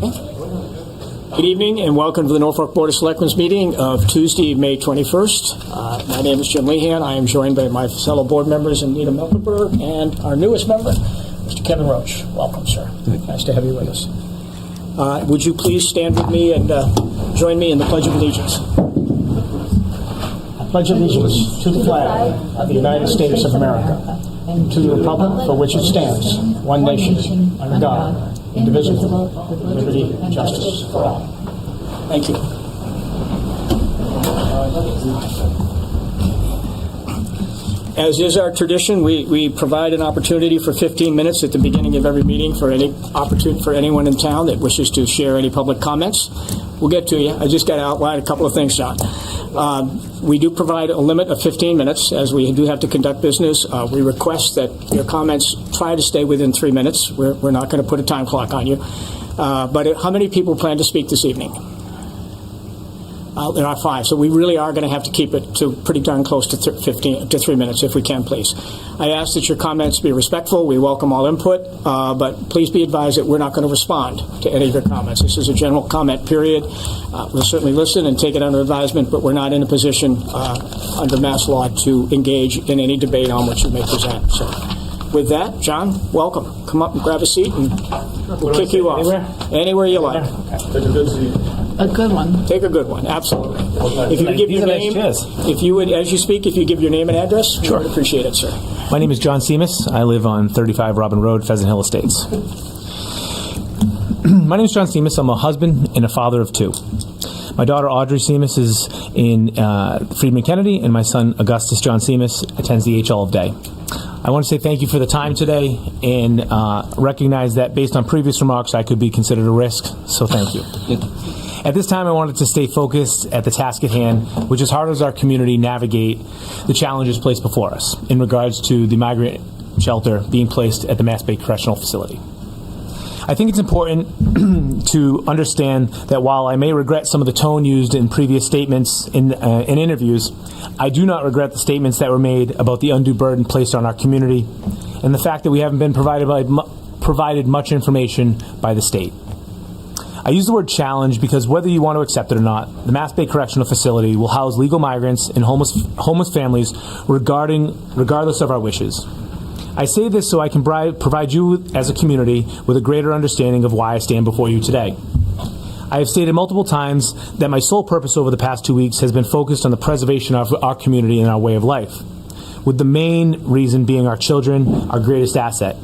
Good evening and welcome to the Norfolk Board of Selectmen's meeting of Tuesday, May 21st. My name is Jim Lehan. I am joined by my fellow board members, Anita Milkenberg, and our newest member, Mr. Kevin Roach. Welcome, sir. Nice to have you with us. Would you please stand with me and join me in the Pledge of Allegiance? I pledge allegiance to the flag of the United States of America and to the republic for which it stands, one nation, under God, indivisible, with liberty and justice for all. Thank you. As is our tradition, we provide an opportunity for 15 minutes at the beginning of every meeting for anyone in town that wishes to share any public comments. We'll get to you. I just got to outline a couple of things, John. We do provide a limit of 15 minutes, as we do have to conduct business. We request that your comments try to stay within 3 minutes. We're not going to put a time clock on you. But how many people plan to speak this evening? There are 5, so we really are going to have to keep it to pretty darn close to 3 minutes, if we can, please. I ask that your comments be respectful. We welcome all input, but please be advised that we're not going to respond to any of your comments. This is a general comment period. We'll certainly listen and take it under advisement, but we're not in a position under mass law to engage in any debate on what you may present. So, with that, John, welcome. Come up and grab a seat, and we'll kick you off. Anywhere you like. Take a good seat. A good one. Take a good one, absolutely. If you give your name, if you would, as you speak, if you give your name and address, sure. I would appreciate it, sir. My name is John Seamus. I live on 35 Robin Road, Pheasant Hill Estates. My name is John Seamus. I'm a husband and a father of 2. My daughter Audrey Seamus is in Freedman Kennedy, and my son Augustus John Seamus attends the H all of day. I want to say thank you for the time today and recognize that based on previous remarks, I could be considered a risk, so thank you. At this time, I wanted to stay focused at the task at hand, which is how does our community navigate the challenges placed before us in regards to the migrant shelter being placed at the Mass Bay Correctional Facility. I think it's important to understand that while I may regret some of the tone used in previous statements in interviews, I do not regret the statements that were made about the undue burden placed on our community and the fact that we haven't been provided much information by the state. I use the word challenge because whether you want to accept it or not, the Mass Bay Correctional Facility will house legal migrants and homeless families regardless of our wishes. I say this so I can provide you as a community with a greater understanding of why I stand before you today. I have stated multiple times that my sole purpose over the past 2 weeks has been focused on the preservation of our community and our way of life, with the main reason being our children, our greatest asset.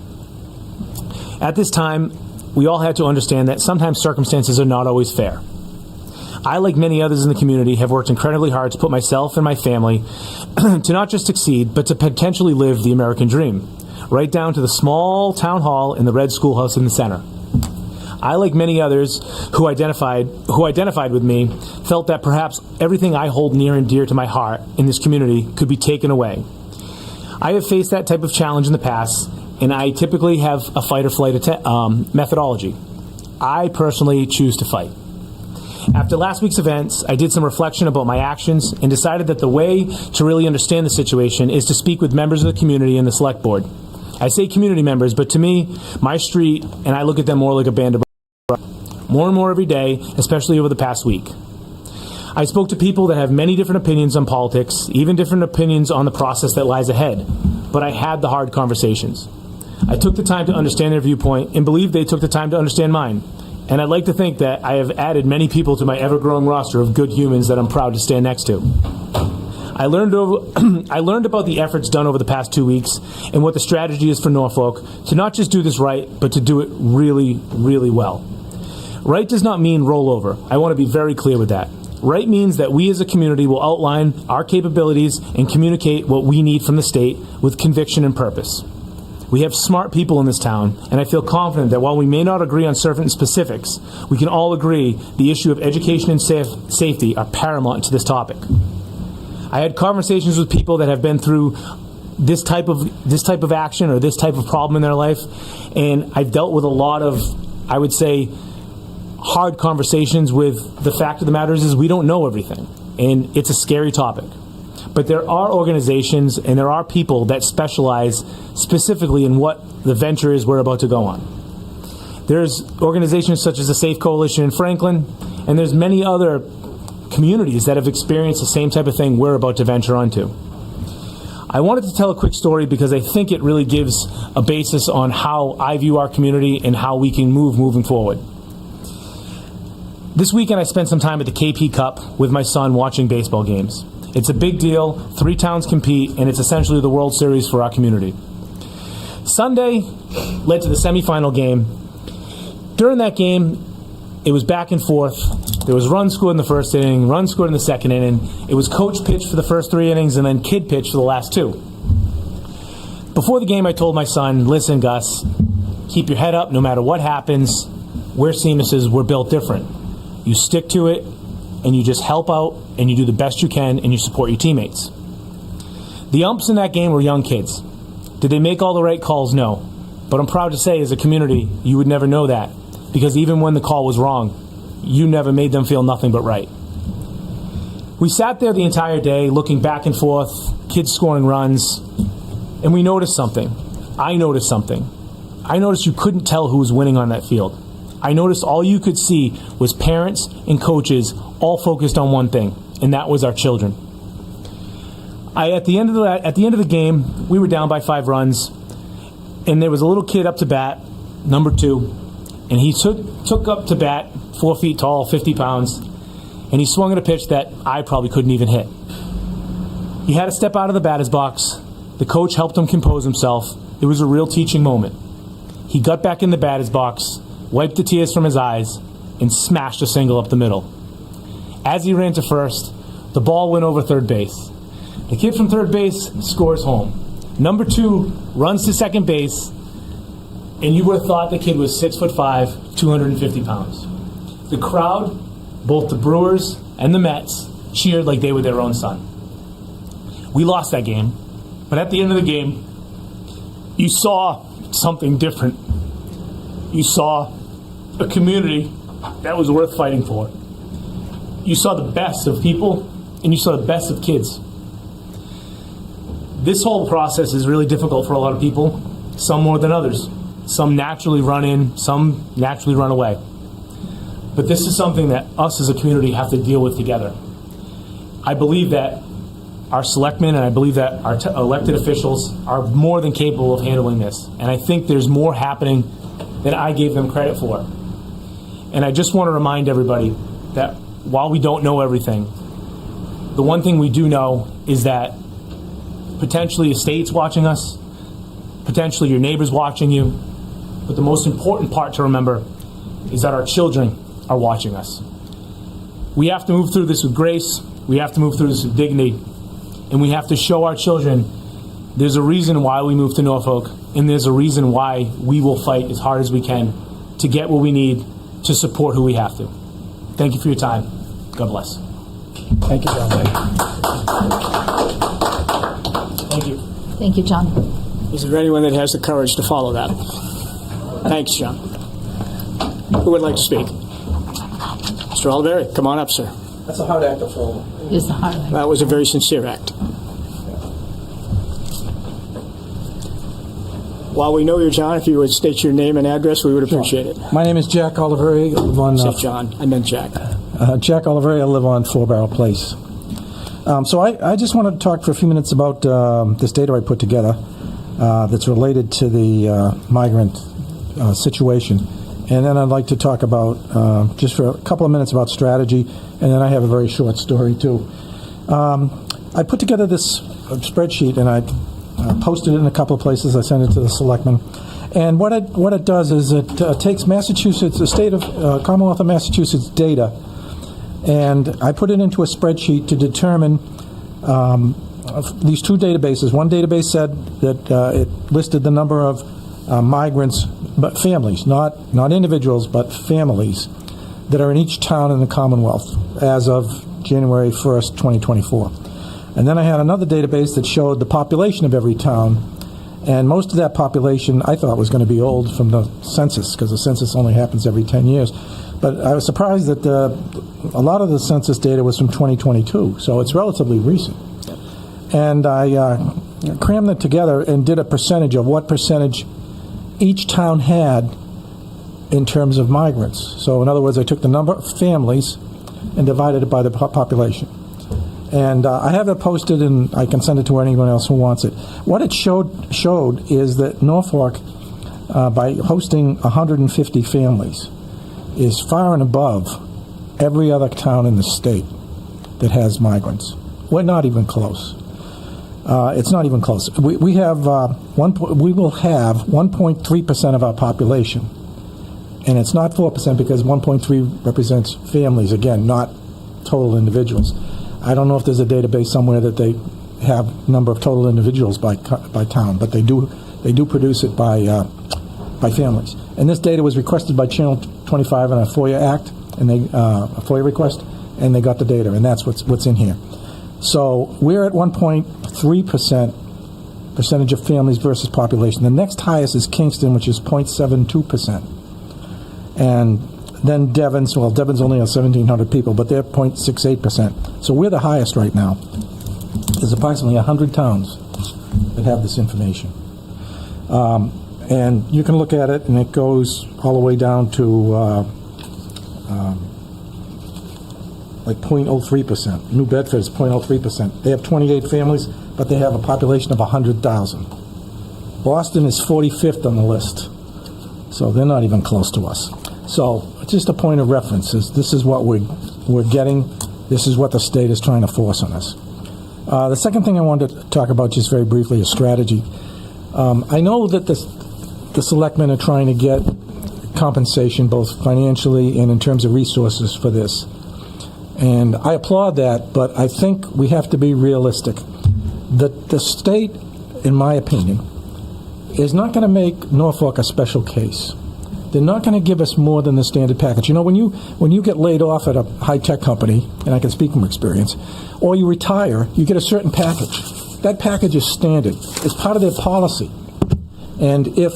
At this time, we all had to understand that sometimes circumstances are not always fair. I, like many others in the community, have worked incredibly hard to put myself and my family to not just succeed, but to potentially live the American dream, right down to the small town hall in the red schoolhouse in the center. I, like many others who identified with me, felt that perhaps everything I hold near and dear to my heart in this community could be taken away. I have faced that type of challenge in the past, and I typically have a fight-or-flight methodology. I personally choose to fight. After last week's events, I did some reflection about my actions and decided that the way to really understand the situation is to speak with members of the community and the select board. I say community members, but to me, my street, and I look at them more like a band of brothers. More and more every day, especially over the past week. I spoke to people that have many different opinions on politics, even different opinions on the process that lies ahead, but I had the hard conversations. I took the time to understand their viewpoint and believe they took the time to understand mine. And I'd like to think that I have added many people to my ever-growing roster of good humans that I'm proud to stand next to. I learned about the efforts done over the past 2 weeks and what the strategy is for Norfolk to not just do this right, but to do it really, really well. Right does not mean roll over. I want to be very clear with that. Right means that we as a community will outline our capabilities and communicate what we need from the state with conviction and purpose. We have smart people in this town, and I feel confident that while we may not agree on certain specifics, we can all agree the issue of education and safety are paramount to this topic. I had conversations with people that have been through this type of action or this type of problem in their life, and I've dealt with a lot of, I would say, hard conversations with the fact of the matter is we don't know everything, and it's a scary topic. But there are organizations and there are people that specialize specifically in what the venture is we're about to go on. There's organizations such as the Safe Coalition in Franklin, and there's many other communities that have experienced the same type of thing we're about to venture onto. I wanted to tell a quick story because I think it really gives a basis on how I view our community and how we can moving forward. This weekend I spent some time at the KP Cup with my son watching baseball games. It's a big deal. 3 towns compete, and it's essentially the World Series for our community. Sunday led to the semifinal game. During that game, it was back and forth. There was runs scored in the first inning, runs scored in the second inning. It was coach pitched for the first 3 innings and then kid pitched for the last 2. Before the game, I told my son, listen, Gus, keep your head up no matter what happens. We're Seamuses, we're built different. You stick to it, and you just help out, and you do the best you can, and you support your teammates. The umps in that game were young kids. Did they make all the right calls? No. But I'm proud to say, as a community, you would never know that, because even when the call was wrong, you never made them feel nothing but right. We sat there the entire day looking back and forth, kids scoring runs, and we noticed something. I noticed something. I noticed you couldn't tell who was winning on that field. I noticed all you could see was parents and coaches all focused on one thing, and that was our children. At the end of the game, we were down by 5 runs, and there was a little kid up to bat, number 2, and he took up to bat, 4 feet tall, 50 pounds, and he swung at a pitch that I probably couldn't even hit. He had to step out of the batter's box. The coach helped him compose himself. It was a real teaching moment. He got back in the batter's box, wiped the tears from his eyes, and smashed a single up the middle. As he ran to first, the ball went over third base. The kid from third base scores home. Number 2 runs to second base, and you would have thought the kid was 6'5", 250 pounds. The crowd, both the Brewers and the Mets, cheered like they were their own son. We lost that game, but at the end of the game, you saw something different. You saw a community that was worth fighting for. You saw the best of people, and you saw the best of kids. This whole process is really difficult for a lot of people, some more than others. Some naturally run in, some naturally run away. But this is something that us as a community have to deal with together. I believe that our selectmen and I believe that our elected officials are more than capable of handling this. And I think there's more happening than I gave them credit for. And I just want to remind everybody that while we don't know everything, the one thing we do know is that potentially a state's watching us, potentially your neighbor's watching you, but the most important part to remember is that our children are watching us. We have to move through this with grace, we have to move through this with dignity, and we have to show our children there's a reason why we moved to Norfolk, and there's a reason why we will fight as hard as we can to get what we need to support who we have to. Thank you for your time. God bless. Thank you, John. Thank you. Thank you, John. Is there anyone that has the courage to follow that? Thanks, John. Who would like to speak? Mr. Oliveri, come on up, sir. That's a hard act to follow. Is the highlight. That was a very sincere act. While we know you, John, if you would state your name and address, we would appreciate it. My name is Jack Oliveri. I live on, Say John. I meant Jack. Jack Oliveri. I live on 4 Barrel Place. So I just wanted to talk for a few minutes about this data I put together that's related to the migrant situation. And then I'd like to talk about, just for a couple of minutes, about strategy. And then I have a very short story, too. I put together this spreadsheet, and I posted it in a couple of places. I sent it to the selectmen. And what it does is it takes Massachusetts, the state of Commonwealth of Massachusetts data, and I put it into a spreadsheet to determine these 2 databases. One database said that it listed the number of migrants, but families, not individuals, but families that are in each town in the Commonwealth as of January 1st, 2024. And then I had another database that showed the population of every town, and most of that population I thought was going to be old from the census, because the census only happens every 10 years. But I was surprised that a lot of the census data was from 2022, so it's relatively recent. And I crammed it together and did a percentage of what percentage each town had in terms of migrants. So in other words, I took the number of families and divided it by the population. And I have it posted, and I can send it to anyone else who wants it. What it showed is that Norfolk, by hosting 150 families, is far and above every other town in the state that has migrants. We're not even close. It's not even close. We will have 1.3% of our population, and it's not 4% because 1.3 represents families, again, not total individuals. I don't know if there's a database somewhere that they have number of total individuals by town, but they do produce it by families. And this data was requested by Channel 25 in a FOIA Act, and a FOIA request, and they got the data, and that's what's in here. So we're at 1.3% percentage of families versus population. The next highest is Kingston, which is 0.72%. And then Devon's only has 1,700 people, but they're 0.68%. So we're the highest right now. There's approximately 100 towns that have this information. And you can look at it, and it goes all the way down to like 0.03%. New Bedford is 0.03%. They have 28 families, but they have a population of 100,000. Boston is 45th on the list, so they're not even close to us. So just a point of reference is this is what we're getting. This is what the state is trying to force on us. The second thing I wanted to talk about just very briefly is strategy. I know that the selectmen are trying to get compensation both financially and in terms of resources for this. And I applaud that, but I think we have to be realistic. The state, in my opinion, is not going to make Norfolk a special case. They're not going to give us more than the standard package. You know, when you get laid off at a high-tech company, and I can speak from experience, or you retire, you get a certain package. That package is standard. It's part of their policy. And if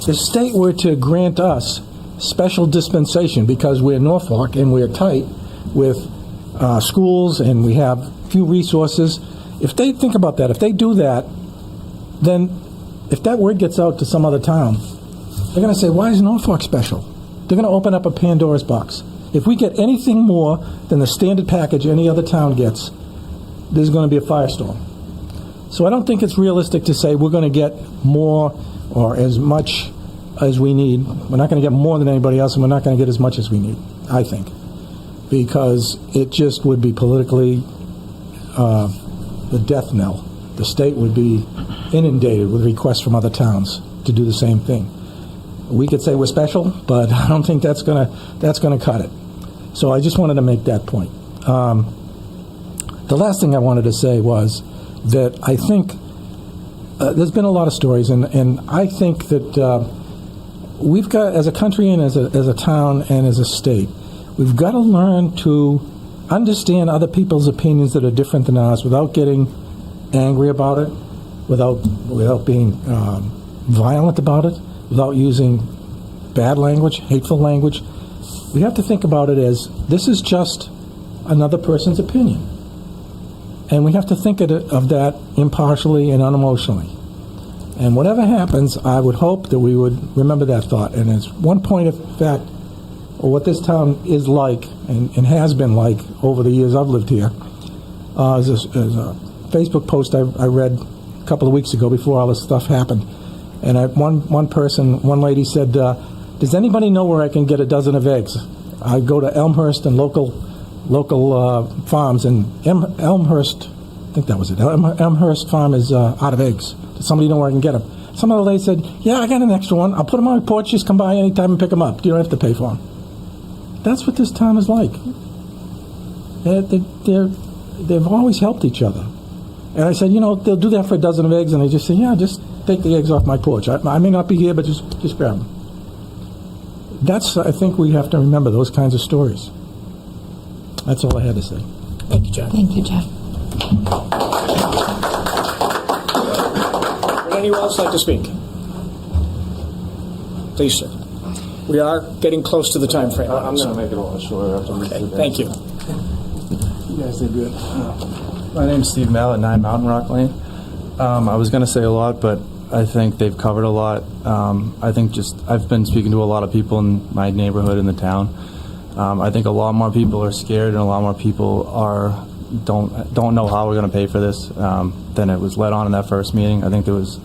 the state were to grant us special dispensation because we're Norfolk and we're tight with schools and we have few resources, if they think about that, if they do that, then if that word gets out to some other town, they're going to say, why is Norfolk special? They're going to open up a Pandora's box. If we get anything more than the standard package any other town gets, there's going to be a firestorm. So I don't think it's realistic to say we're going to get more or as much as we need. We're not going to get more than anybody else, and we're not going to get as much as we need, I think, because it just would be politically the death knell. The state would be inundated with requests from other towns to do the same thing. We could say we're special, but I don't think that's gonna cut it. So I just wanted to make that point. The last thing I wanted to say was that I think there's been a lot of stories, and I think that we've got, as a country and as a town and as a state, we've got to learn to understand other people's opinions that are different than ours without getting angry about it, without being violent about it, without using bad language, hateful language. We have to think about it as this is just another person's opinion. And we have to think of that impartially and unemotionally. And whatever happens, I would hope that we would remember that thought. And as one point of fact, or what this town is like and has been like over the years I've lived here, is a Facebook post I read a couple of weeks ago before all this stuff happened. And one lady said, does anybody know where I can get a dozen of eggs? I go to Elmhurst and local farms, and Elmhurst, I think that was it, Elmhurst farm is out of eggs. Does somebody know where I can get them? Some other lady said, yeah, I got an extra one. I'll put them on my porch, just come by anytime and pick them up. You don't have to pay for them. That's what this town is like. They've always helped each other. And I said, they'll do that for a dozen of eggs, and they just say, yeah, just take the eggs off my porch. I may not be here, but just grab them. I think we have to remember those kinds of stories. That's all I had to say. Thank you, Jeff. Thank you, Jeff. Would anyone else like to speak? Please, sir. We are getting close to the time frame. I'm going to make it a lot shorter. Okay, thank you. You guys did good. My name's Steve Mallett, 9 Mountain Rock Lane. I was going to say a lot, but I think they've covered a lot. I think I've been speaking to a lot of people in my neighborhood in the town. I think a lot more people are scared, and a lot more people don't know how we're going to pay for this than it was let on in that first meeting. I think there was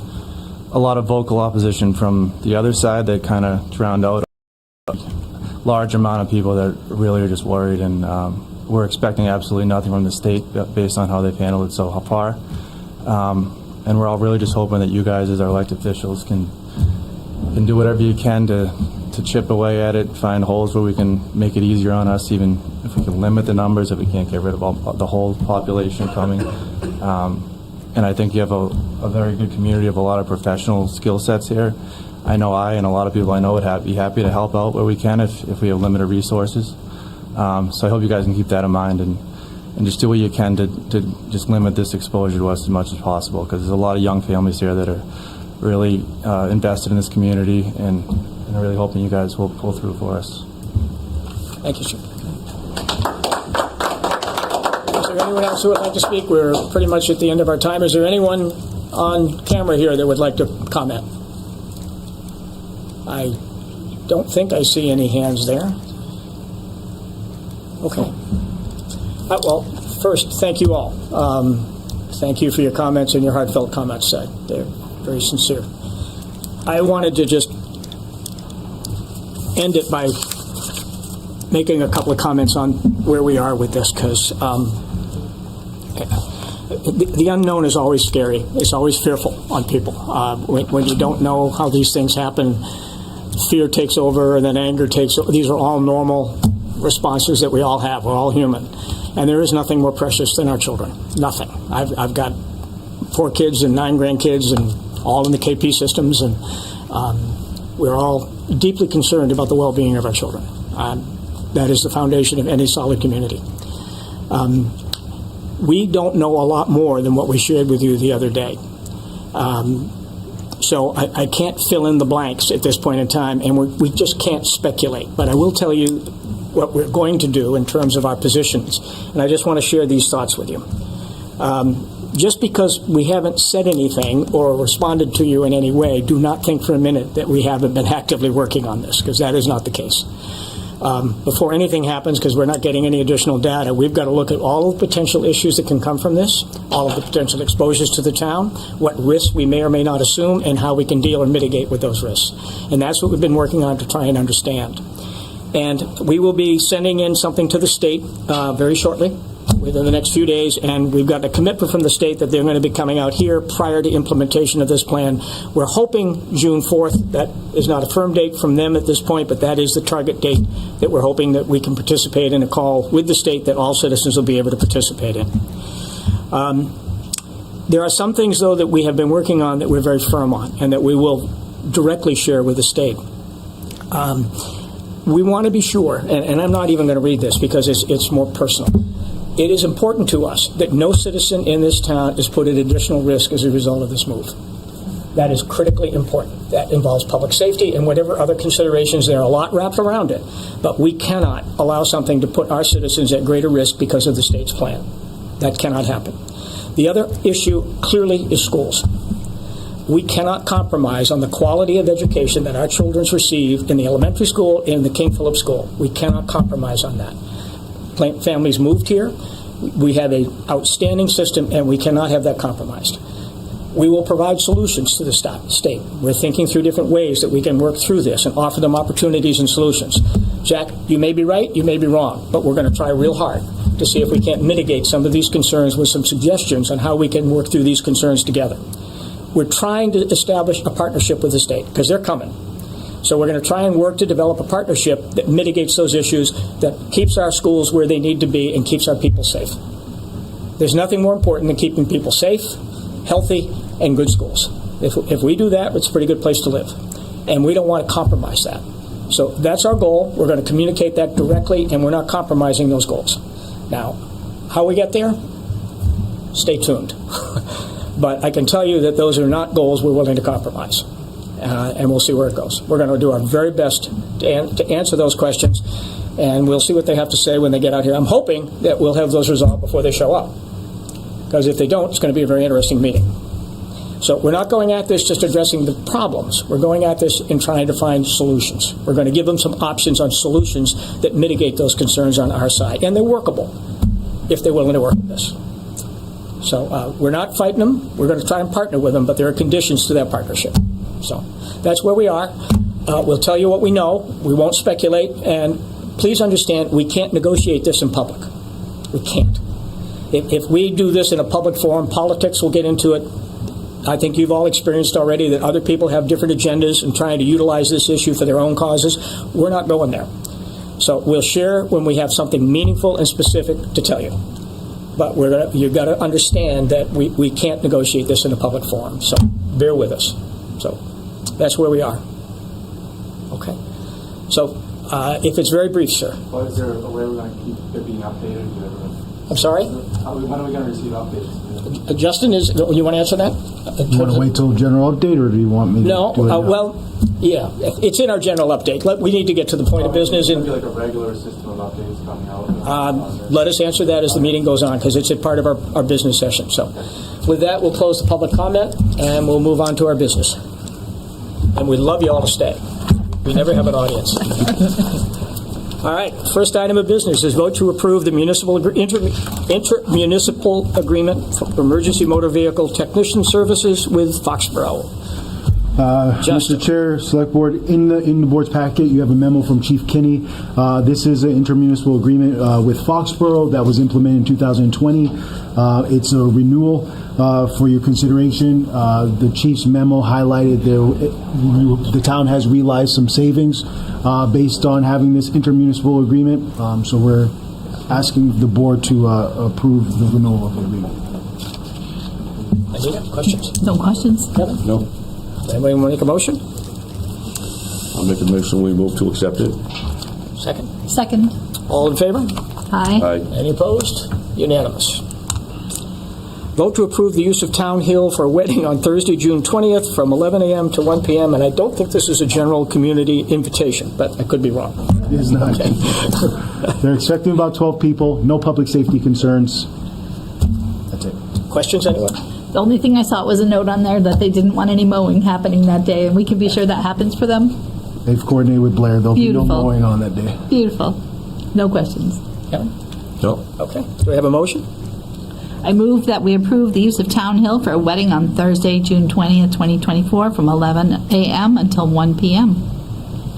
a lot of vocal opposition from the other side that kind of drowned out a large amount of people that really are just worried, and we're expecting absolutely nothing from the state based on how they've handled it so far. And we're all really just hoping that you guys, as our elected officials, can do whatever you can to chip away at it, find holes where we can make it easier on us, even if we can limit the numbers, if we can't get rid of the whole population coming. And I think you have a very good community of a lot of professional skill sets here. I know I and a lot of people I know would be happy to help out where we can if we have limited resources. So I hope you guys can keep that in mind and just do what you can to just limit this exposure to us as much as possible, because there's a lot of young families here that are really invested in this community, and I'm really hoping you guys will pull through for us. Thank you, sir. Is there anyone else who would like to speak? We're pretty much at the end of our time. Is there anyone on camera here that would like to comment? I don't think I see any hands there. Okay. Well, first, thank you all. Thank you for your comments and your heartfelt comments. They're very sincere. I wanted to just end it by making a couple of comments on where we are with this, because the unknown is always scary. It's always fearful on people. When you don't know how these things happen, fear takes over, and then anger takes over. These are all normal responses that we all have. We're all human. And there is nothing more precious than our children. Nothing. I've got 4 kids and 9 grandkids, and all in the KP systems, and we're all deeply concerned about the well-being of our children. That is the foundation of any solid community. We don't know a lot more than what we shared with you the other day. So I can't fill in the blanks at this point in time, and we just can't speculate. But I will tell you what we're going to do in terms of our positions, and I just want to share these thoughts with you. Just because we haven't said anything or responded to you in any way, do not think for a minute that we haven't been actively working on this, because that is not the case. Before anything happens, because we're not getting any additional data, we've got to look at all of the potential issues that can come from this, all of the potential exposures to the town, what risks we may or may not assume, and how we can deal or mitigate with those risks. And that's what we've been working on to try and understand. And we will be sending in something to the state very shortly, within the next few days, and we've got a commitment from the state that they're going to be coming out here prior to implementation of this plan. We're hoping June 4th. That is not a firm date from them at this point, but that is the target date that we're hoping that we can participate in a call with the state that all citizens will be able to participate in. There are some things, though, that we have been working on that we're very firm on and that we will directly share with the state. We want to be sure, and I'm not even going to read this because it's more personal. It is important to us that no citizen in this town is put at additional risk as a result of this move. That is critically important. That involves public safety and whatever other considerations. There are a lot wrapped around it, but we cannot allow something to put our citizens at greater risk because of the state's plan. That cannot happen. The other issue clearly is schools. We cannot compromise on the quality of education that our children receive in the elementary school and the King Philip School. We cannot compromise on that. Families moved here. We have an outstanding system, and we cannot have that compromised. We will provide solutions to the state. We're thinking through different ways that we can work through this and offer them opportunities and solutions. Jack, you may be right, you may be wrong, but we're going to try real hard to see if we can't mitigate some of these concerns with some suggestions on how we can work through these concerns together. We're trying to establish a partnership with the state because they're coming. So we're going to try and work to develop a partnership that mitigates those issues, that keeps our schools where they need to be and keeps our people safe. There's nothing more important than keeping people safe, healthy, and good schools. If we do that, it's a pretty good place to live. And we don't want to compromise that. So that's our goal. We're going to communicate that directly, and we're not compromising those goals. Now, how we get there? Stay tuned. But I can tell you that those are not goals we're willing to compromise. And we'll see where it goes. We're going to do our very best to answer those questions, and we'll see what they have to say when they get out here. I'm hoping that we'll have those resolved before they show up, because if they don't, it's going to be a very interesting meeting. So we're not going at this just addressing the problems. We're going at this in trying to find solutions. We're going to give them some options on solutions that mitigate those concerns on our side. And they're workable if they're willing to work with us. So we're not fighting them. We're going to try and partner with them, but there are conditions to that partnership. So that's where we are. We'll tell you what we know. We won't speculate. And please understand, we can't negotiate this in public. We can't. If we do this in a public forum, politics will get into it. I think you've all experienced already that other people have different agendas and trying to utilize this issue for their own causes. We're not going there. So we'll share when we have something meaningful and specific to tell you. But you've got to understand that we can't negotiate this in a public forum. So bear with us. So that's where we are. Okay. So if it's very brief, sir. Well, is there a way we're going to keep it being updated? I'm sorry? When are we going to receive updates? Justin, you want to answer that? You want to wait till general update, or do you want me to No, do it now? well, yeah, it's in our general update. We need to get to the point of business. Is there going to be like a regular system of updates coming out? Let us answer that as the meeting goes on, because it's a part of our business session. So with that, we'll close the public comment, and we'll move on to our business. And we'd love you all to stay. We never have an audience. All right, first item of business is vote to approve the intermunicipal agreement for emergency motor vehicle technician services with Foxborough. Mr. Chair, Select Board, in the board's packet, you have a memo from Chief Kinney. This is an intermunicipal agreement with Foxborough that was implemented in 2020. It's a renewal for your consideration. The Chief's memo highlighted the town has realized some savings based on having this intermunicipal agreement. So we're asking the board to approve the renewal of the agreement. Anita, questions? No questions. Kevin? No. Anybody want to make a motion? I'll make a motion, we move to accept it. Second? Second. All in favor? Aye. Aye. Any opposed? Unanimous. Vote to approve the use of Town Hill for a wedding on Thursday, June 20th from 11 a.m. to 1 p.m. And I don't think this is a general community invitation, but I could be wrong. It is not. They're expecting about 12 people, no public safety concerns. That's it. Questions, anyone? The only thing I saw was a note on there that they didn't want any mowing happening that day, and we can be sure that happens for them. They've coordinated with Blair. There'll be no Beautiful. mowing on that day. Beautiful. No questions. Kevin? No. Okay. Do we have a motion? I move that we approve the use of Town Hill for a wedding on Thursday, June 20th, 2024, from 11 a.m. until 1 p.m.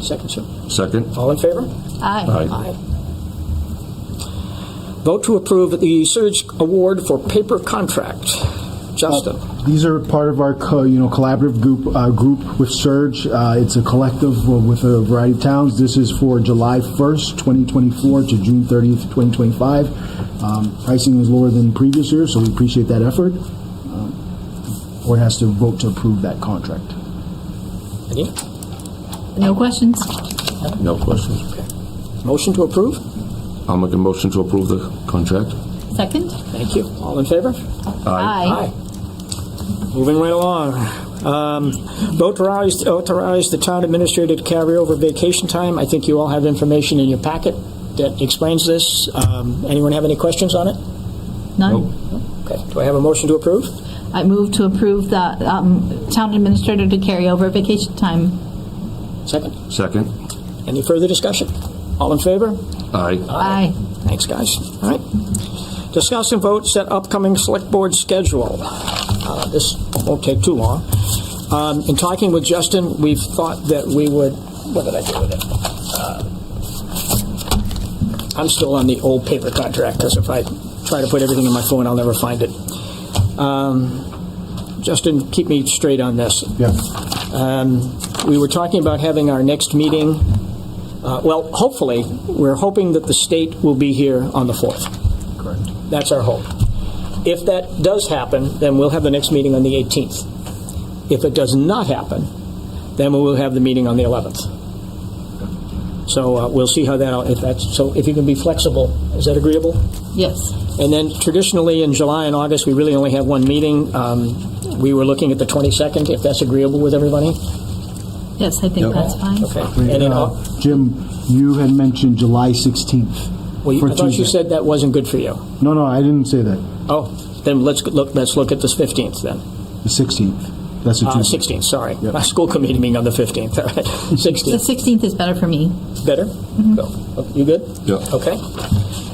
Second, sir. Second. All in favor? Aye. Aye. Vote to approve the Surge Award for paper contract. Justin? These are part of our collaborative group with Surge. It's a collective with a variety of towns. This is for July 1st, 2024 to June 30th, 2025. Pricing is lower than previous years, so we appreciate that effort. Board has to vote to approve that contract. Anita? No questions. No questions. Motion to approve? I'll make a motion to approve the contract. Second. Thank you. All in favor? Aye. Moving right along. Vote to authorize the town administrator to carry over vacation time. I think you all have information in your packet that explains this. Anyone have any questions on it? None. Okay. Do I have a motion to approve? I move to approve the town administrator to carry over vacation time. Second. Second. Any further discussion? All in favor? Aye. Aye. Thanks, guys. All right. Discuss and vote set upcoming select board schedule. This won't take too long. In talking with Justin, we've thought that we would. What did I do with it? I'm still on the old paper contract because if I try to put everything in my phone, I'll never find it. Justin, keep me straight on this. Yeah. We were talking about having our next meeting. Well, hopefully, we're hoping that the state will be here on the 4th. Correct. That's our hope. If that does happen, then we'll have the next meeting on the 18th. If it does not happen, then we will have the meeting on the 11th. So we'll see how if you can be flexible, is that agreeable? Yes. And then traditionally in July and August, we really only have one meeting. We were looking at the 22nd, if that's agreeable with everybody. Yes, I think that's fine. Okay. And then, Jim, you had mentioned July 16th. well, for I thought you Tuesday. said that wasn't good for you. No, I didn't say that. Oh, then let's look at this 15th then. The 16th. That's a Tuesday. 16th, sorry. My school committee meeting on the 15th. All right. The 16th. 16th is better for me. Better? Go. You good? Yeah. Okay.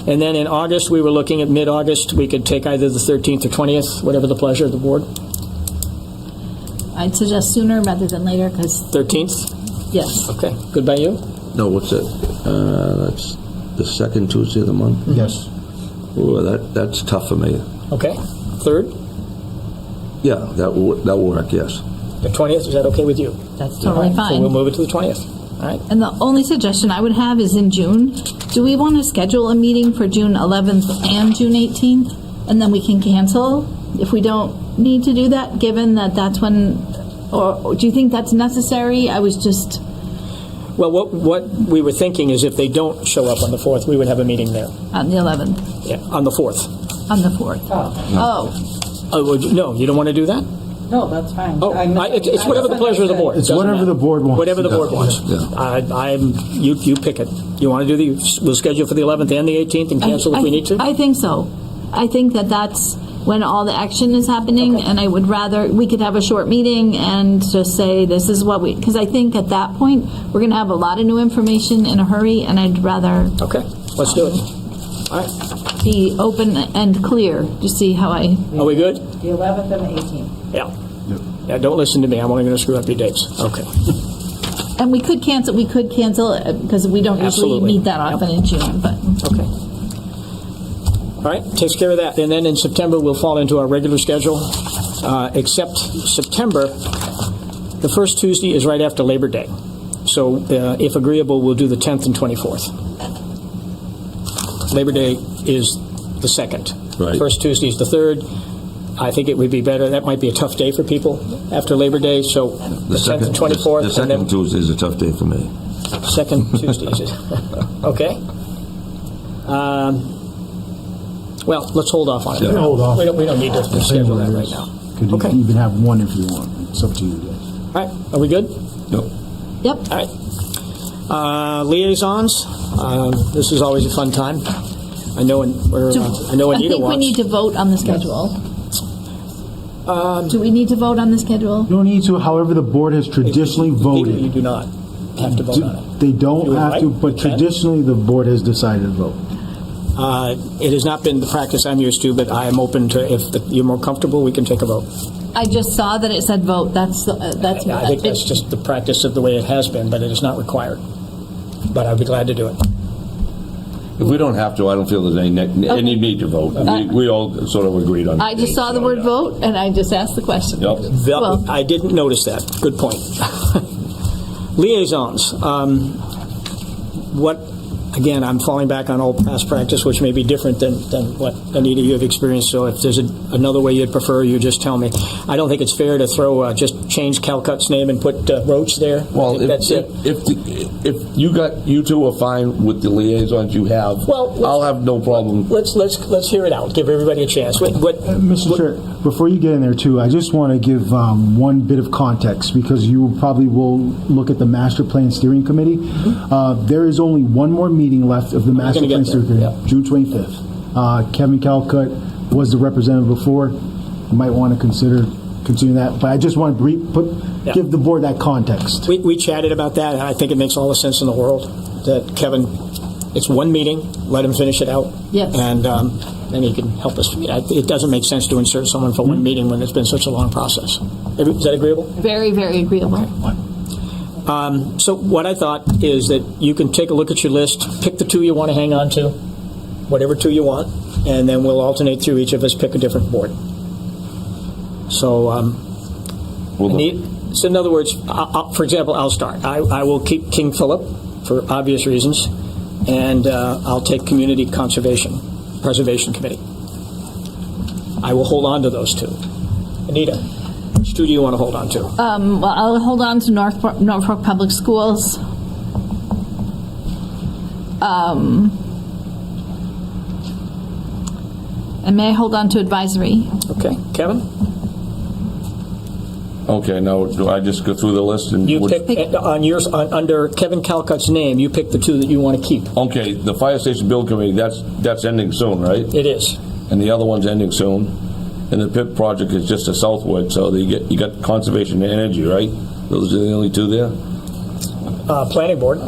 And then in August, we were looking at mid-August. We could take either the 13th or 20th, whatever the pleasure of the board. I'd suggest sooner rather than later, because, 13th? yes. Okay. Good by you? No, what's that? That's the second Tuesday of the month? Yes. Ooh, that's tough for me. Okay. 3rd? Yeah, that'll work, yes. The 20th, is that okay with you? That's totally So we'll fine. move it to the 20th. All right. And the only suggestion I would have is in June. Do we want to schedule a meeting for June 11th and June 18th? And then we can cancel if we don't need to do that, given that that's when, or do you think that's necessary? I was just, Well, what we were thinking is if they don't show up on the 4th, we would have a meeting there. on the 11th, Yeah, on the 4th. on the 4th. Oh, No, you don't want to do that? No, that's fine. Oh, it's whatever the pleasure of the board. It's Doesn't whatever matter. the board wants. Whatever the board wants. Yeah. You pick it. You want to do we'll schedule for the 11th and the 18th and cancel if we need to? I think so. I think that that's when all the action is happening, and I would rather, we could have a short meeting and just say, this is what we, because I think at that point, we're going to have a lot of new information in a hurry, and I'd rather Okay, let's do it. All right. be open and clear to see how I, Are we good? The 11th and the 18th. Yeah. Yeah, don't listen to me. I'm only going to screw up your dates. Okay. and we could cancel because we don't usually Absolutely. meet that often in June, but. Okay. All right, takes care of that. And then in September, we'll fall into our regular schedule, except September, the first Tuesday is right after Labor Day. So if agreeable, we'll do the 10th and 24th. Labor Day is the 2nd. Right. First Tuesday is the 3rd. I think it would be better. That might be a tough day for people after Labor Day, so the 10th and 24th. The and then second Tuesday is a tough day for me. second Tuesday, is it? Okay. Well, let's hold off on it. Yeah. Hold off. We don't need to schedule that right now. Could you Okay. even have one if you want? It's up to you guys. All right, are we good? Nope. Yep. All right. Liaisons. This is always a fun time. I know I Anita think we wants. need to vote on the schedule. Do we need to vote on the schedule? You don't need to, however the board has traditionally You voted. do not have to vote on it. They don't You would have like? to, but You can. traditionally the board has decided to vote. It has not been the practice I'm used to, but I am open to, if you're more comfortable, we can take a vote. I just saw that it said vote. That's. I think that's just the practice of the way it has been, but it is not required. But I'd be glad to do it. If we don't have to, I don't feel there's any need to vote. We all sort of agreed on. I just saw the word vote, and I just asked the question. Yep. Well- I didn't notice that. Good point. Liaisons. Again, I'm falling back on old past practice, which may be different than what, Anita, you have experienced. So if there's another way you'd prefer, you just tell me. I don't think it's fair to throw, just change Calcutt's name and put Roach there. I Well, think that's it. if you two are fine with the liaisons you have, Well, I'll have no problem. Let's hear it out. Give everybody a chance. Mr. Chair, before you get in there too, I just want to give one bit of context because you probably will look at the Master Plan Steering Committee. There is only one more meeting left of the Master gonna Plan get Steering there, Committee, June 25th. Kevin Calcutt was the representative before. You might want to consider that, but I just want to give the board that context. We chatted about that, and I think it makes all the sense in the world that Kevin, it's one meeting, let him finish it out. Yes. And then he can help us. It doesn't make sense to insert someone for one meeting when it's been such a long process. Is that agreeable? Very, very agreeable. So what I thought is that you can take a look at your list, pick the two you want to hang on to, whatever two you want, and then we'll alternate through each of us, pick a different board. So, so in other words, for example, I'll start. I will keep King Philip for obvious reasons, and I'll take Community Preservation Committee. I will hold on to those two. Anita, which two do you want to hold on to? Well, I'll hold on to Norfolk Public Schools. And may I hold on to advisory? Okay, Kevin? Okay, now do I just go through the list and You pick under Kevin Calcutt's name. You pick the two that you want to keep. Okay, the Fire Station Build Committee, that's ending soon, right? It is. And the other one's ending soon. and the PIP project is just a southward, so you got conservation and energy, right? Those are the only two there? Planning board.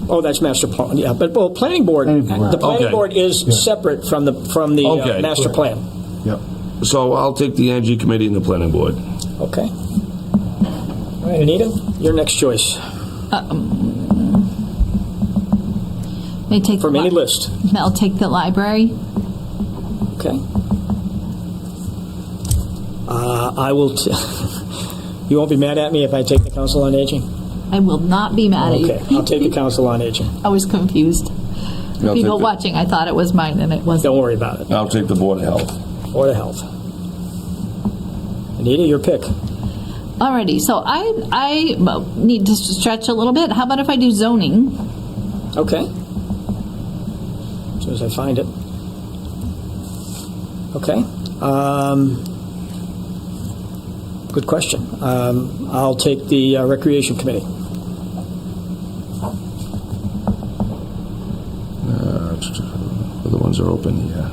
Oh, that's master plan. Yeah, but planning board. Planning board. The planning Okay. board is separate from the Okay. master plan. Yep. So I'll take the energy committee and the planning board. Okay. All right, Anita, your next choice May take from the any li- list. I'll take the library. Okay. I will. You won't be mad at me if I take the council on aging. I will not be mad Okay, at you. I'll take the council on aging. I was confused. I'll People take the- watching, I thought it was mine, and it wasn't. Don't worry about it. I'll take the board of health. Board of Health. Anita, your pick. Alrighty, so I need to stretch a little bit. How about if I do zoning? Okay. As soon as I find it. Okay. Good question. I'll take the Recreation Committee. The ones are open, yeah.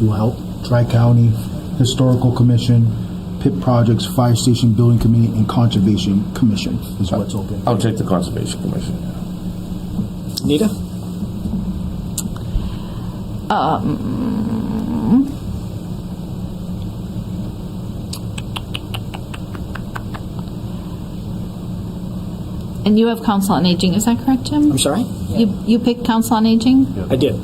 Will help. Tri-County, Historical Commission, PIP Projects, Fire Station Building Committee, and Conservation Commission is what's open. I'll take the conservation commission. Anita? And you have Council on Aging, is that correct, Jim? I'm sorry? You picked Council on Aging? I did.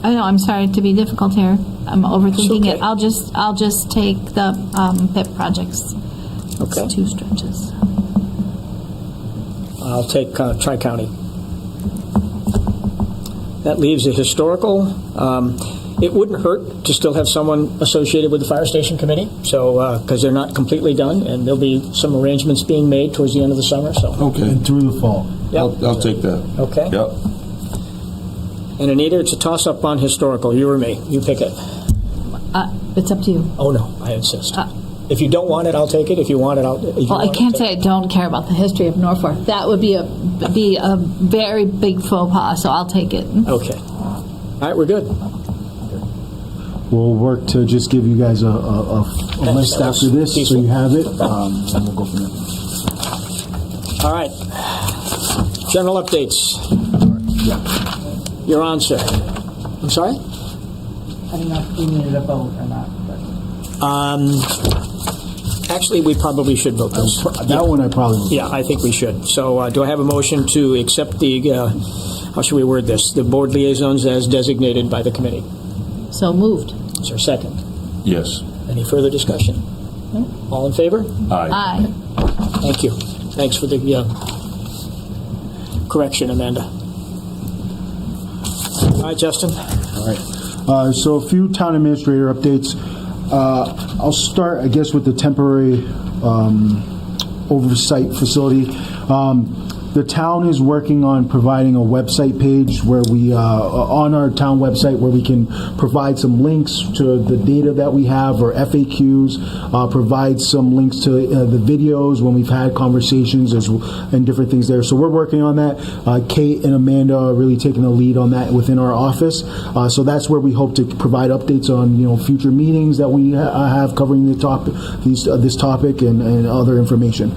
I know, I'm sorry to be difficult here. I'm overthinking okay. it. I'll just take the PIP projects. Okay. It's two stretches. I'll take Tri-County. That leaves a historical. It wouldn't hurt to still have someone associated with the Fire Station Committee, so because they're not completely done, and there'll be some arrangements being made towards the end of the summer. So Okay. And through the fall. Yep. I'll take that. Okay. Yep. And Anita, it's a toss-up on historical. You or me? You pick it. It's up to you. Oh no, I insist. If you don't want it, I'll take it. If you want it, I'll. Well, I can't say I don't care about the history of Norfolk. That would be a very big faux pas, so I'll take it. Okay. All right, we're good. We'll work to just give you guys a list that was after this, peaceful. so you have it, and we'll go from there. All right. General updates. Yeah. You're on, sir. I'm sorry? I don't know if we needed a vote or not. Actually, we probably should vote this. That one I probably will. Yeah, I think we should. So do I have a motion to accept the, how should we word this, the board liaisons as designated by the committee? So moved. Is there a second? Yes. Any further discussion? No? All in favor? Aye. Aye. Thank you. Thanks for the correction, Amanda. All right, Justin. All right. So a few town administrator updates. I'll start, I guess, with the temporary oversight facility. The town is working on providing a website page where we, on our town website, where we can provide some links to the data that we have, or FAQs, provide some links to the videos when we've had conversations and different things there. So we're working on that. Kate and Amanda are really taking the lead on that within our office. So that's where we hope to provide updates on, future meetings that we have covering the topic, this topic and other information.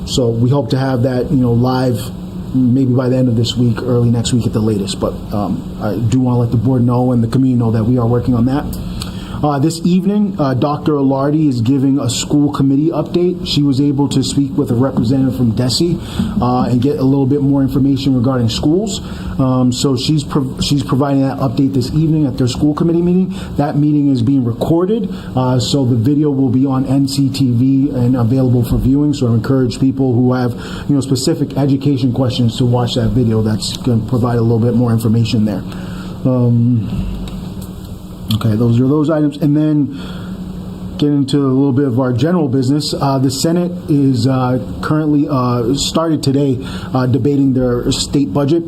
So we hope to have that, live maybe by the end of this week, early next week at the latest. But I do want to let the board know and the community know that we are working on that. This evening, Dr. Alardi is giving a school committee update. She was able to speak with a representative from DESE and get a little bit more information regarding schools. So she's providing that update this evening at their school committee meeting. That meeting is being recorded, so the video will be on NCTV and available for viewing. So I encourage people who have specific education questions to watch that video. That's going to provide a little bit more information there. Okay, those are those items. And then get into a little bit of our general business. The Senate is currently started today debating their state budget.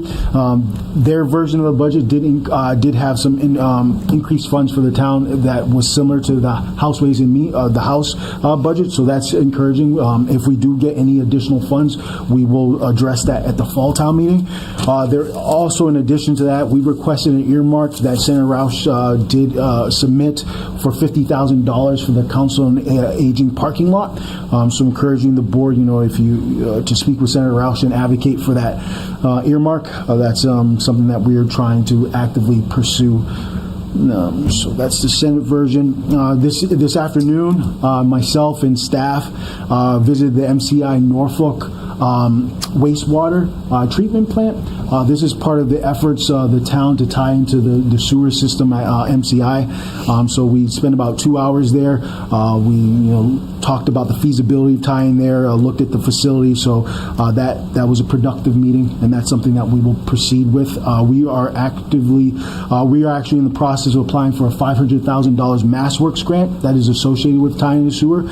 Their version of the budget did have some increased funds for the town that was similar to the House Ways and the House budget. So that's encouraging. If we do get any additional funds, we will address that at the fall town meeting. There also, in addition to that, we requested an earmark that Senator Roush did submit for $50,000 for the Council on Aging parking lot. So encouraging the board, if you to speak with Senator Roush and advocate for that earmark. That's something that we are trying to actively pursue. So that's the Senate version. This afternoon, myself and staff visited the MCI Norfolk wastewater treatment plant. This is part of the efforts the town to tie into the sewer system at MCI. So we spent about 2 hours there. We talked about the feasibility of tying there, looked at the facility. So that was a productive meeting, and that's something that we will proceed with. We are actually in the process of applying for a $500,000 MassWorks grant that is associated with tying the sewer.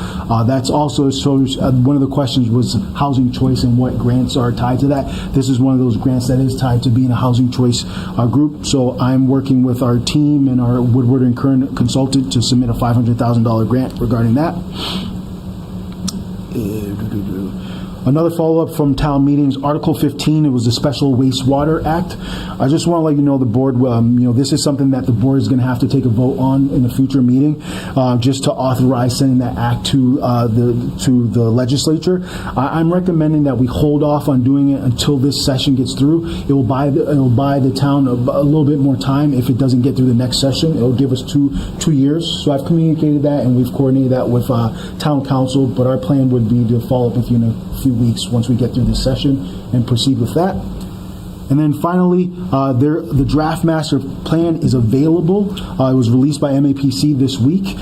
That's also one of the questions was housing choice and what grants are tied to that. This is one of those grants that is tied to being a housing choice group. So I'm working with our team and our Woodward and Kern consultant to submit a $500,000 grant regarding that. Another follow-up from town meetings, Article 15, it was the Special Wastewater Act. I just want to let you know the board, this is something that the board is going to have to take a vote on in a future meeting, just to authorize sending that act to the legislature. I'm recommending that we hold off on doing it until this session gets through. It will buy the town a little bit more time if it doesn't get through the next session. It will give us two years. So I've communicated that and we've coordinated that with town council, but our plan would be to follow up with you in a few weeks once we get through this session and proceed with that. And then finally, the draft master plan is available. It was released by MAPC this week.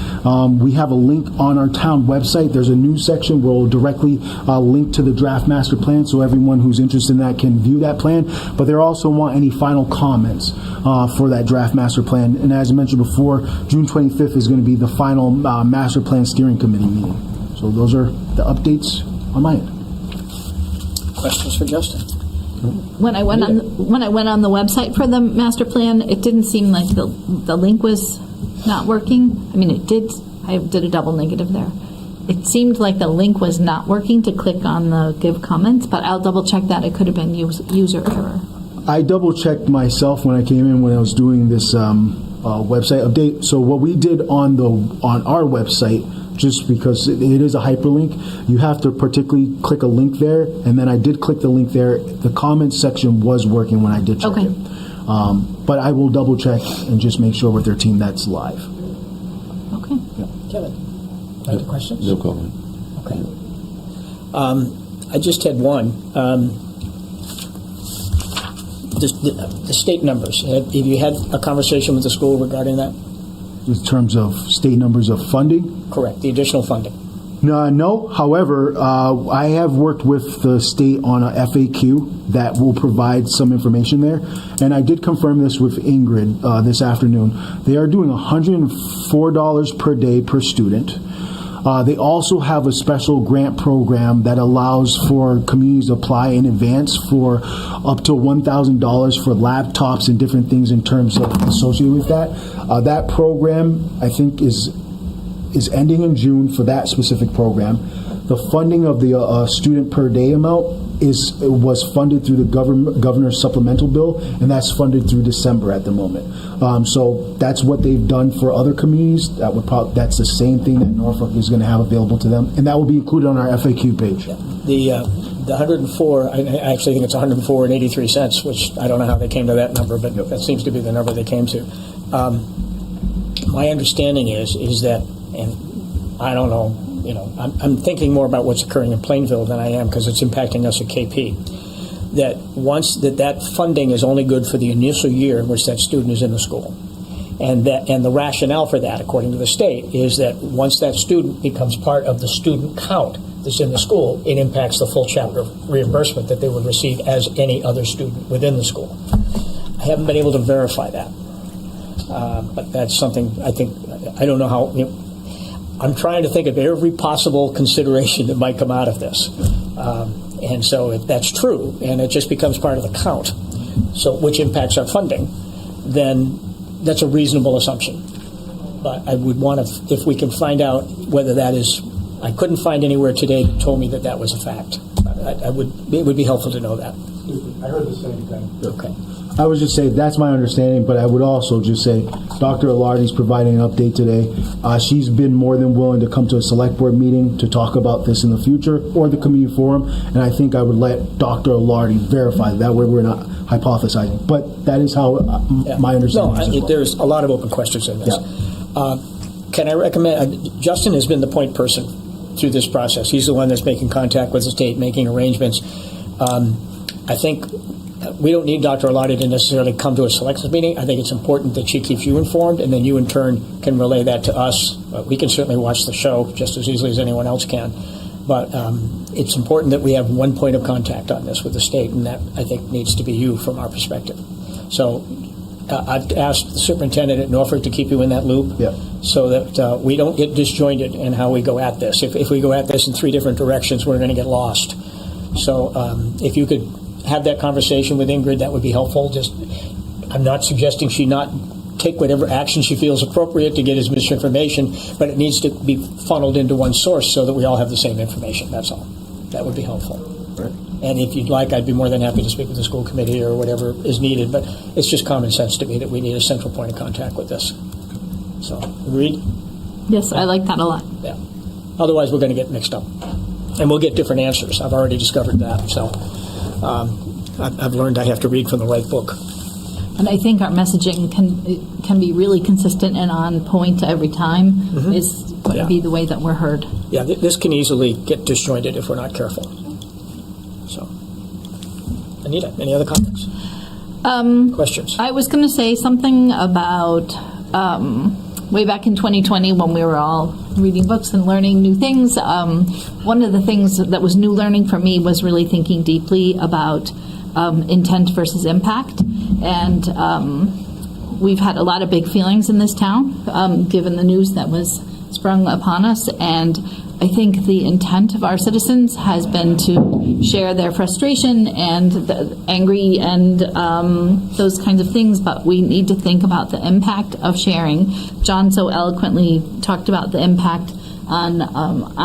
We have a link on our town website. There's a news section where we'll directly link to the draft master plan, so everyone who's interested in that can view that plan. But they also want any final comments for that draft master plan. And as I mentioned before, June 25th is going to be the final master plan steering committee meeting. So those are the updates on my end. Questions for Justin? When I went on the website for the master plan, it didn't seem like the link was not working. I mean, it did. I did a double negative there. It seemed like the link was not working to click on the give comments, but I'll double check that. It could have been user error. I double checked myself when I came in when I was doing this website update. So what we did on our website, just because it is a hyperlink, you have to particularly click a link there, and then I did click the link there. The comments section was working when I did check it. But I will double check and just make sure with their team that's live. Okay. Yeah. Kevin, other questions? No comment. Okay. I just had one. The state numbers. Have you had a conversation with the school regarding that? In terms of state numbers of funding? Correct, the additional funding. No. However, I have worked with the state on a FAQ that will provide some information there. And I did confirm this with Ingrid this afternoon. They are doing $104 per day per student. They also have a special grant program that allows for communities to apply in advance for up to $1,000 for laptops and different things in terms of associated with that. That program, I think, is ending in June for that specific program. The funding of the student per day amount was funded through the governor's supplemental bill, and that's funded through December at the moment. So that's what they've done for other communities. That's the same thing that Norfolk is going to have available to them, and that will be included on our FAQ page. The 104, I actually think it's 104 and 83 cents, which I don't know how they came to that number, but that seems to be the number they came to. My understanding is that, and I don't know, I'm thinking more about what's occurring in Plainville than I am because it's impacting us at KP. That once that funding is only good for the initial year in which that student is in the school, and the rationale for that, according to the state, is that once that student becomes part of the student count that's in the school, it impacts the full chapter reimbursement that they would receive as any other student within the school. I haven't been able to verify that, but that's something I think I don't know how. I'm trying to think of every possible consideration that might come out of this. And so if that's true, and it just becomes part of the count, so which impacts our funding, then that's a reasonable assumption. But I would want to, if we can find out whether that is, I couldn't find anywhere today that told me that that was a fact. It would be helpful to know that. I heard the same thing. Okay. I would just say that's my understanding, but I would also just say Dr. Alardi's providing an update today. She's been more than willing to come to a select board meeting to talk about this in the future, or the community forum, and I think I would let Dr. Alardi verify. That way we're not hypothesizing. But that is how my understanding is as well. There's a lot of open questions in this. Yeah. Can I recommend, Justin has been the point person through this process. He's the one that's making contact with the state, making arrangements. I think we don't need Dr. Alardi to necessarily come to a selections meeting. I think it's important that she keeps you informed, and then you in turn can relay that to us. We can certainly watch the show just as easily as anyone else can. But it's important that we have one point of contact on this with the state, and that, I think, needs to be you from our perspective. So I've asked the superintendent at Norfolk to keep you in that loop, so that we don't get disjointed in how we go at this. If we go at this in three different directions, we're going to get lost. So if you could have that conversation with Ingrid, that would be helpful. Just, I'm not suggesting she not take whatever action she feels appropriate to get as much information, but it needs to be funneled into one source so that we all have the same information. That's all. That would be helpful. Right. And if you'd like, I'd be more than happy to speak with the school committee or whatever is needed, but it's just common sense to me that we need a central point of contact with this. So, agreed? Yes, I like that a lot. Yeah. Otherwise, we're going to get mixed up. And we'll get different answers. I've already discovered that. So I've learned I have to read from the right book. And I think our messaging can be really consistent and on point every time is going to be the way that we're heard. Yeah, this can easily get disjointed if we're not careful. So, Anita, any other comments? Questions? I was going to say something about way back in 2020 when we were all reading books and learning new things. One of the things that was new learning for me was really thinking deeply about intent versus impact. And we've had a lot of big feelings in this town, given the news that was sprung upon us. And I think the intent of our citizens has been to share their frustration and the angry and those kinds of things, but we need to think about the impact of sharing. John so eloquently talked about the impact on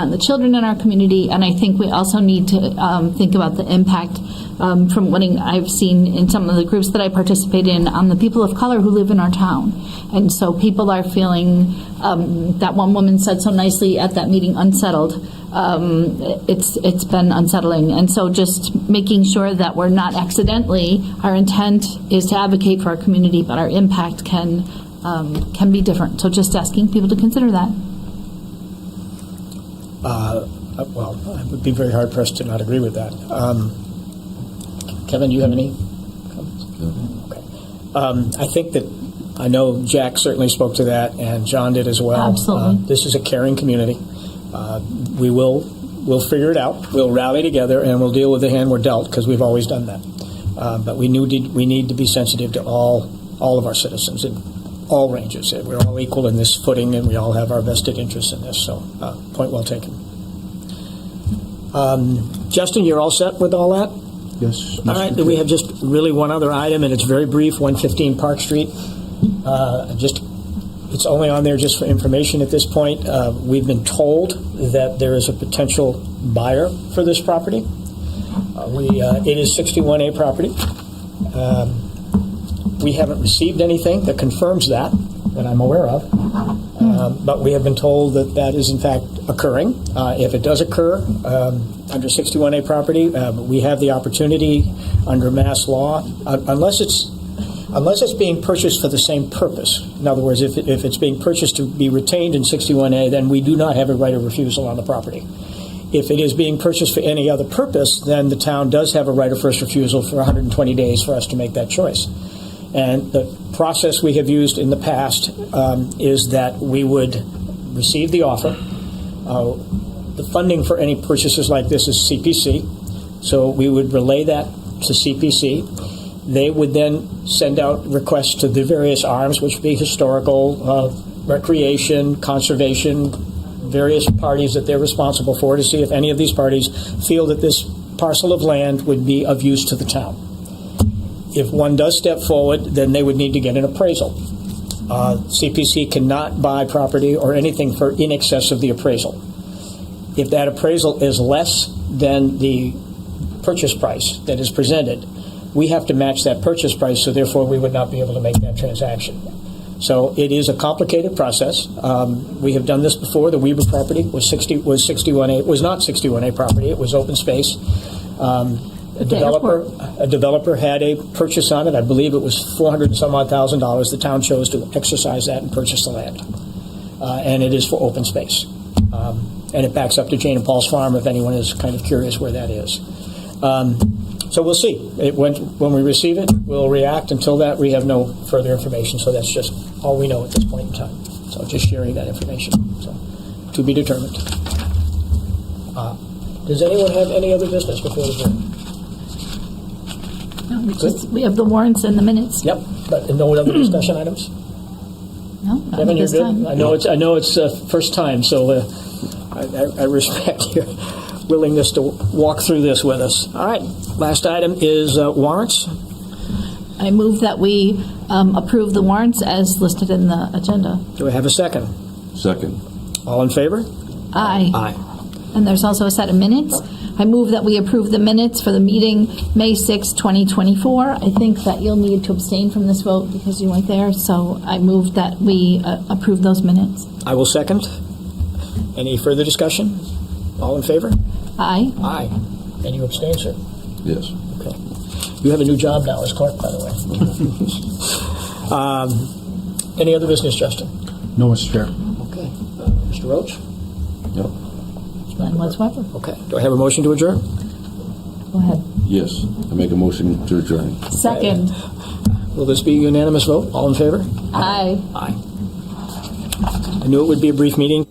the children in our community, and I think we also need to think about the impact from what I've seen in some of the groups that I participate in on the people of color who live in our town. And so people are feeling, that one woman said so nicely at that meeting, unsettled. It's been unsettling. And so just making sure that we're not accidentally, our intent is to advocate for our community, but our impact can be different. So just asking people to consider that. Well, I would be very hard-pressed to not agree with that. Kevin, do you have any comments? Okay. I think that, I know Jack certainly spoke to that, and John did as well. Absolutely. This is a caring community. We'll figure it out. We'll rally together, and we'll deal with the hand we're dealt, because we've always done that. But we need to be sensitive to all of our citizens in all ranges. We're all equal in this footing, and we all have our vested interests in this. So, point well taken. Justin, you're all set with all that? Yes. All right, we have just really one other item, and it's very brief, 115 Park Street. It's only on there just for information at this point. We've been told that there is a potential buyer for this property. It is 61A property. We haven't received anything that confirms that I'm aware of. But we have been told that is in fact occurring. If it does occur under 61A property, we have the opportunity under mass law, unless it's being purchased for the same purpose. In other words, if it's being purchased to be retained in 61A, then we do not have a right of refusal on the property. If it is being purchased for any other purpose, then the town does have a right of first refusal for 120 days for us to make that choice. And the process we have used in the past is that we would receive the offer. The funding for any purchases like this is CPC, so we would relay that to CPC. They would then send out requests to the various arms, which would be historical, recreation, conservation, various parties that they're responsible for to see if any of these parties feel that this parcel of land would be of use to the town. If one does step forward, then they would need to get an appraisal. CPC cannot buy property or anything for in excess of the appraisal. If that appraisal is less than the purchase price that is presented, we have to match that purchase price, so therefore we would not be able to make that transaction. So it is a complicated process. We have done this before. The Weber property was 61A. It was not 61A property. It was open space. A developer had a purchase on it. I believe it was $400 and some odd thousand. The town chose to exercise that and purchase the land, and it is for open space. And it backs up to Jane and Paul's farm. If anyone is kind of curious where that is. So we'll see. When we receive it, we'll react. Until that, we have no further information. So that's just all we know at this point in time. So just sharing that information. So to be determined. Does anyone have any other business before the board? No, we have the warrants and the minutes. Yep. But no other discussion items? No, not Kevin, at you're this good? time. I know it's first time, so I respect your willingness to walk through this with us. All right. Last item is warrants. I move that we approve the warrants as listed in the agenda. Do I have a second? Second. All in favor? Aye. Aye. And there's also a set of minutes. I move that we approve the minutes for the meeting May 6, 2024. I think that you'll need to abstain from this vote because you weren't there, so I move that we approve those minutes. I will second. Any further discussion? All in favor? Aye. Aye. And you abstain, sir? Yes. Okay. You have a new job now as clerk, by the way. Any other business, Justin? No, Mr. Chair. Okay. Mr. Roach? Yep. Glenn whatsoever. Okay. Do I have a motion to adjourn? Go ahead. Yes. I make a motion to adjourn. Second. Will this be a unanimous vote? All in favor? Aye. Aye. I knew it would be a brief meeting.